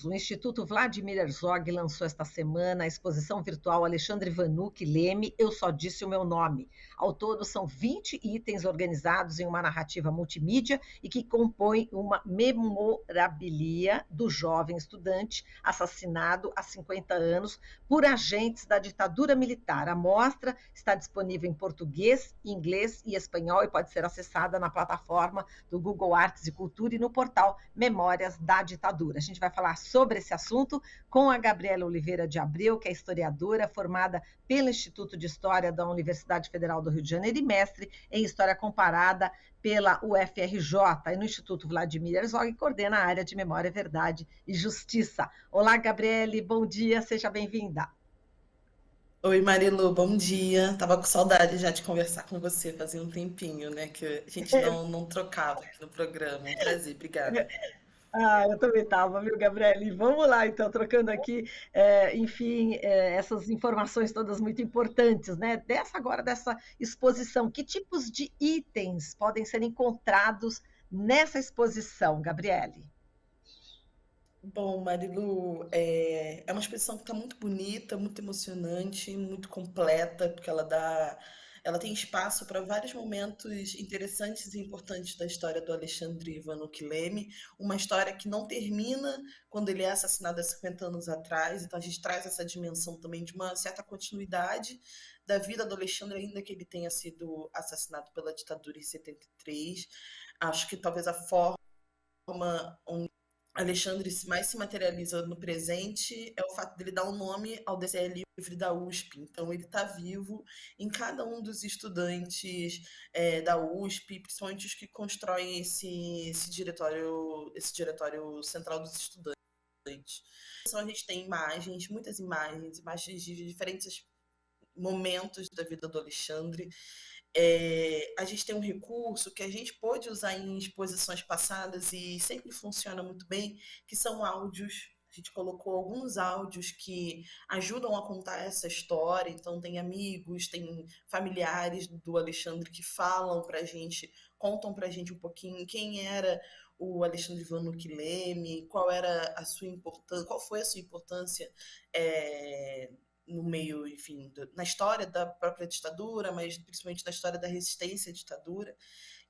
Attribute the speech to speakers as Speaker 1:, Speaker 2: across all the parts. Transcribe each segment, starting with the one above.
Speaker 1: o Instituto Vladimir Herzog lançou esta semana a exposição virtual Alexandre Vanucci Leme, Eu Só Disse o Meu Nome. Ao todo, são 20 itens organizados em uma narrativa multimídia e que compõem uma memorabilia do jovem estudante assassinado há 50 anos por agentes da ditadura militar. A mostra está disponível em português, inglês e espanhol e pode ser acessada na plataforma do Google Artes e Cultura e no portal Memórias da Ditadura. A gente vai falar sobre esse assunto com a Gabriela Oliveira de Abreu, que é historiadora formada pelo Instituto de História da Universidade Federal do Rio de Janeiro e mestre em História Comparada pela UFRJ e no Instituto Vladimir Herzog, e coordena a área de Memória, Verdade e Justiça. Olá, Gabriele, bom dia, seja bem-vinda.
Speaker 2: Oi, Marilu, bom dia. Tava com saudade já de conversar com você, fazia um tempinho, né, que a gente não trocava aqui no programa. Um prazer, obrigada.
Speaker 1: Eu também estava, viu, Gabriele? Vamos lá, então, trocando aqui, enfim, essas informações todas muito importantes, né? Dessa exposição. Que tipos de itens podem ser encontrados nessa exposição, Gabriele?
Speaker 2: Bom, Marilu, é uma exposição que está muito bonita, muito emocionante, muito completa, porque ela tem espaço para vários momentos interessantes e importantes da história do Alexandre Vanucci Leme, uma história que não termina quando ele é assassinado há 50 anos atrás, então a gente traz essa dimensão também de uma certa continuidade da vida do Alexandre, ainda que ele tenha sido assassinado pela ditadura em 73. Acho que talvez a forma Alexandre mais se materializa no presente é o fato dele dar um nome ao DCE livre da USP. Então, ele está vivo em cada um dos estudantes da USP, principalmente os que constroem esse diretório central dos estudantes. Então, a gente tem imagens, muitas imagens, imagens de diferentes momentos da vida do Alexandre. A gente tem um recurso que a gente pôde usar em exposições passadas e sempre funciona muito bem, que são áudios. A gente colocou alguns áudios que ajudam a contar essa história. Então, tem amigos, tem familiares do Alexandre que falam pra gente, contam pra gente um pouquinho quem era o Alexandre Vanucci Leme, qual era a sua importância, qual foi a sua importância é, no meio, enfim, na história da própria ditadura, mas principalmente na história da resistência à ditadura.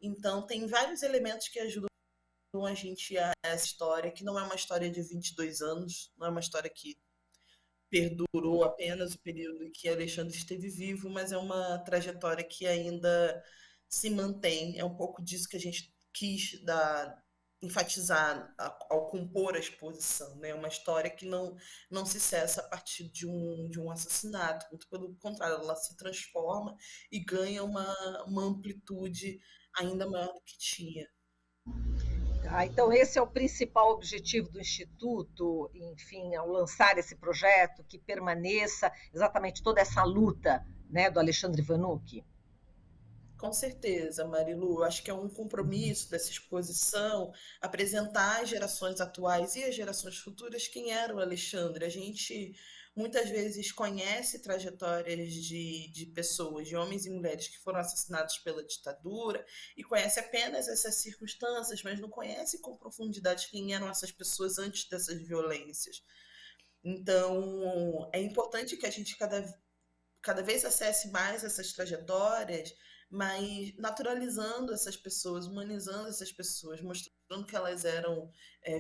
Speaker 2: Então, tem vários elementos que ajudam a gente a essa história, que não é uma história de 22 anos, não é uma história que perdurou apenas o período em que Alexandre esteve vivo, mas é uma trajetória que ainda se mantém. É um pouco disso que a gente quis enfatizar ao compor a exposição, né? Uma história que não se cessa a partir de um assassinato, muito pelo contrário, ela se transforma e ganha uma amplitude ainda maior do que tinha.
Speaker 1: Então, esse é o principal objetivo do Instituto, enfim, ao lançar esse projeto, que permaneça exatamente toda essa luta, né, do Alexandre Vanucci.
Speaker 2: Com certeza, Marilu. Acho que é um compromisso dessa exposição apresentar às gerações atuais e às gerações futuras quem era o Alexandre. A gente muitas vezes conhece trajetórias de pessoas, de homens e mulheres que foram assassinados pela ditadura e conhece apenas essas circunstâncias, mas não conhece com profundidade quem eram essas pessoas antes dessas violências. Então, é importante que a gente cada vez acesse mais essas trajetórias, mas naturalizando essas pessoas, humanizando essas pessoas, mostrando que elas eram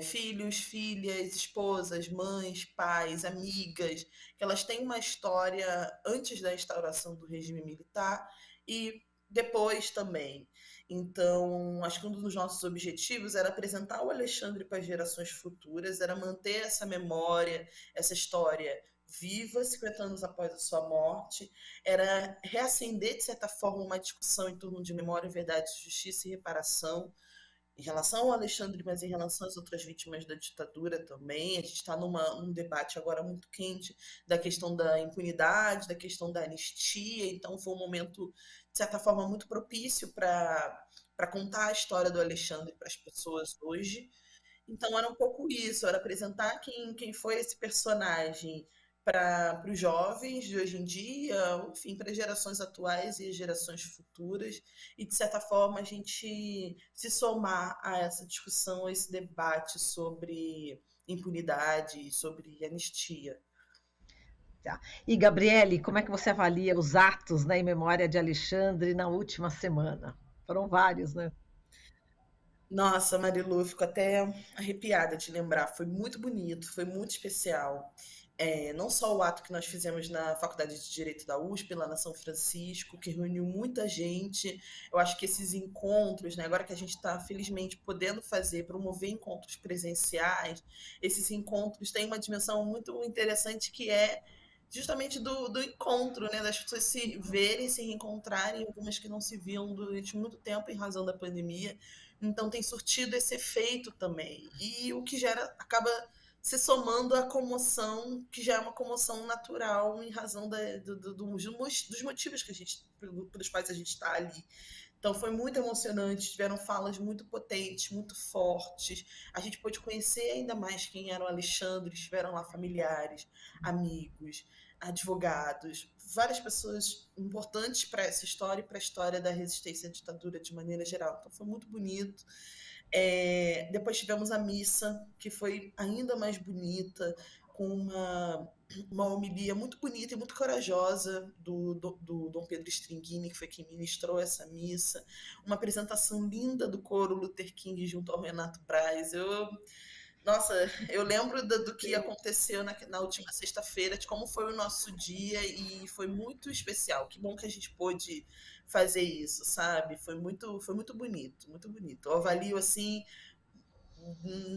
Speaker 2: filhos, filhas, esposas, mães, pais, amigas, que elas têm uma história antes da instauração do regime militar e depois também. Então, acho que um dos nossos objetivos era apresentar o Alexandre para as gerações futuras, era manter essa memória, essa história viva 50 anos após a sua morte, era reacender, de certa forma, uma discussão em torno de memória, verdade, justiça e reparação, em relação ao Alexandre, mas em relação às outras vítimas da ditadura também. A gente está num debate agora muito quente da questão da impunidade, da questão da anistia, então foi um momento, de certa forma, muito propício para contar a história do Alexandre para as pessoas hoje. Então era um pouco isso, era apresentar quem foi esse personagem para os jovens de hoje em dia, enfim, para as gerações atuais e as gerações futuras, e de certa forma a gente se somar a essa discussão, a esse debate sobre impunidade, sobre anistia.
Speaker 1: Tá. E, Gabriele, como é que você avalia os atos, né, em memória de Alexandre na última semana? Foram vários, né?
Speaker 2: Nossa, Marilu, eu fico até arrepiada de lembrar. Foi muito bonito, foi muito especial. Não só o ato que nós fizemos na Faculdade de Direito da USP, lá na São Francisco, que reuniu muita gente. Eu acho que esses encontros, né, agora que a gente está felizmente podendo fazer, promover encontros presenciais, esses encontros têm uma dimensão muito interessante que é justamente do encontro, né, das pessoas se verem, se reencontrarem, algumas que não se viam durante muito tempo em razão da pandemia. Então tem surtido esse efeito também. E o que gera acaba se somando à comoção, que já é uma comoção natural em razão dos motivos que pelos quais a gente está ali. Então foi muito emocionante, tiveram falas muito potentes, muito fortes. A gente pôde conhecer ainda mais quem era o Alexandre, estiveram lá familiares, amigos, advogados, várias pessoas importantes para essa história e para a história da resistência à ditadura de maneira geral. Então foi muito bonito. Depois tivemos a missa, que foi ainda mais bonita, com uma homilia muito bonita e muito corajosa do Dom Pedro Stringini, que foi quem ministrou essa missa, uma apresentação linda do coro Luther King junto ao Renato Braz. Nossa, eu lembro do que aconteceu na última sexta-feira, de como foi o nosso dia, e foi muito especial. Que bom que a gente pôde fazer isso, sabe? Foi muito bonito, muito bonito. Eu avalio assim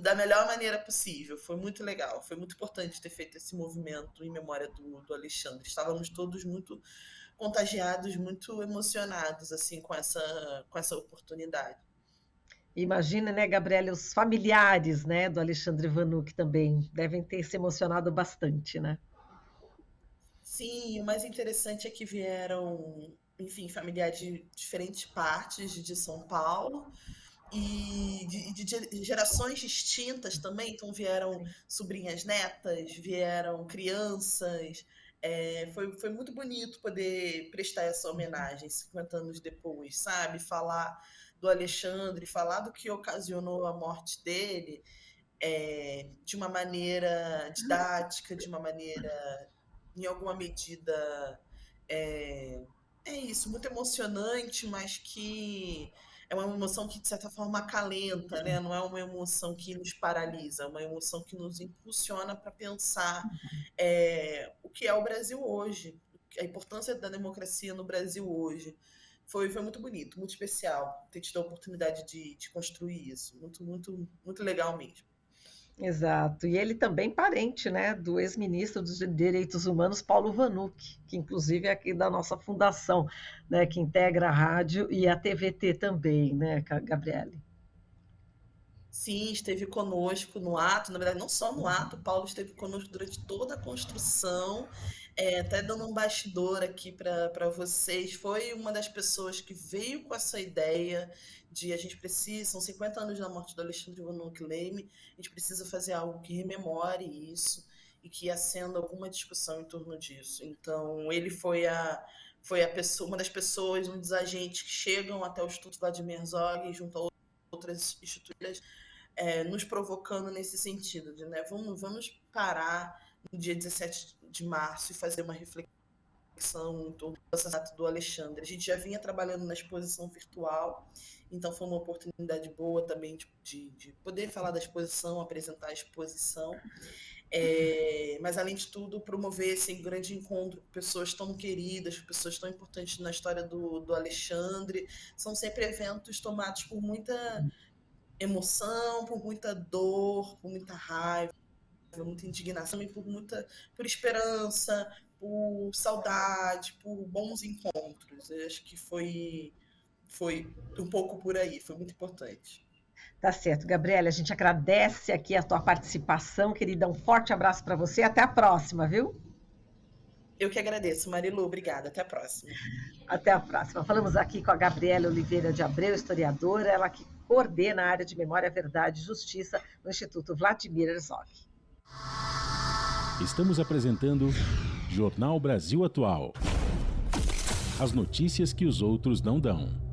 Speaker 2: da melhor maneira possível. Foi muito legal, foi muito importante ter feito esse movimento em memória do Alexandre. Estávamos todos muito contagiados, muito emocionados assim com essa oportunidade.
Speaker 1: Imagina, né, Gabriele, os familiares, né, do Alexandre Vanuc também devem ter se emocionado bastante, né?
Speaker 2: Sim, o mais interessante é que vieram, enfim, familiares de diferentes partes de São Paulo e de gerações distintas também. Então vieram sobrinhas netas, vieram crianças. Foi muito bonito poder prestar essa homenagem 50 anos depois, sabe? Falar do Alexandre, falar do que ocasionou a morte dele, de uma maneira didática, de uma maneira, em alguma medida, é, é isso, muito emocionante, mas que é uma emoção que, de certa forma, acalenta, né? Não é uma emoção que nos paralisa, é uma emoção que nos impulsiona para pensar o que é o Brasil hoje, a importância da democracia no Brasil hoje. Foi muito bonito, muito especial ter tido a oportunidade de construir isso. Muito, muito, muito legal mesmo.
Speaker 1: Exato. E ele também parente, né, do ex-ministro dos Direitos Humanos, Paulo Vanuc, que inclusive é aqui da nossa fundação, né, que integra a rádio e a TVT também, né, Gabriele?
Speaker 2: Sim, esteve conosco no ato, na verdade, não só no ato, Paulo esteve conosco durante toda a construção, até dando um bastidor aqui para vocês. Foi uma das pessoas que veio com essa ideia de a gente precisa, são 50 anos da morte do Alexandre Vanuc Leme, a gente precisa fazer algo que rememore isso e que acenda alguma discussão em torno disso. Então, ele foi a pessoa, uma das pessoas, um dos agentes que chegam até o Instituto Vladimir Herzog junto a outras instituições nos provocando nesse sentido, de né, vamos parar no dia 17 de março e fazer uma reflexão em torno do assassinato do Alexandre. A gente já vinha trabalhando na exposição virtual, então foi uma oportunidade boa também de poder falar da exposição, apresentar a exposição, mas além de tudo promover esse grande encontro com pessoas tão queridas, pessoas tão importantes na história do Alexandre. São sempre eventos tomados por muita emoção, por muita dor, por muita raiva, muita indignação e por esperança, por saudade, por bons encontros. Eu acho que foi um pouco por aí, foi muito importante.
Speaker 1: Tá certo, Gabriela, a gente agradece aqui a tua participação, querida, um forte abraço para você, até a próxima, viu?
Speaker 2: Eu que agradeço, Marilu, obrigada, até a próxima.
Speaker 1: Até a próxima. Falamos aqui com a Gabriela Oliveira de Abreu, historiadora, ela que coordena a área de Memória, Verdade e Justiça no Instituto Vladimir Herzog.
Speaker 3: Estamos apresentando Jornal Brasil Atual. As notícias que os outros não dão.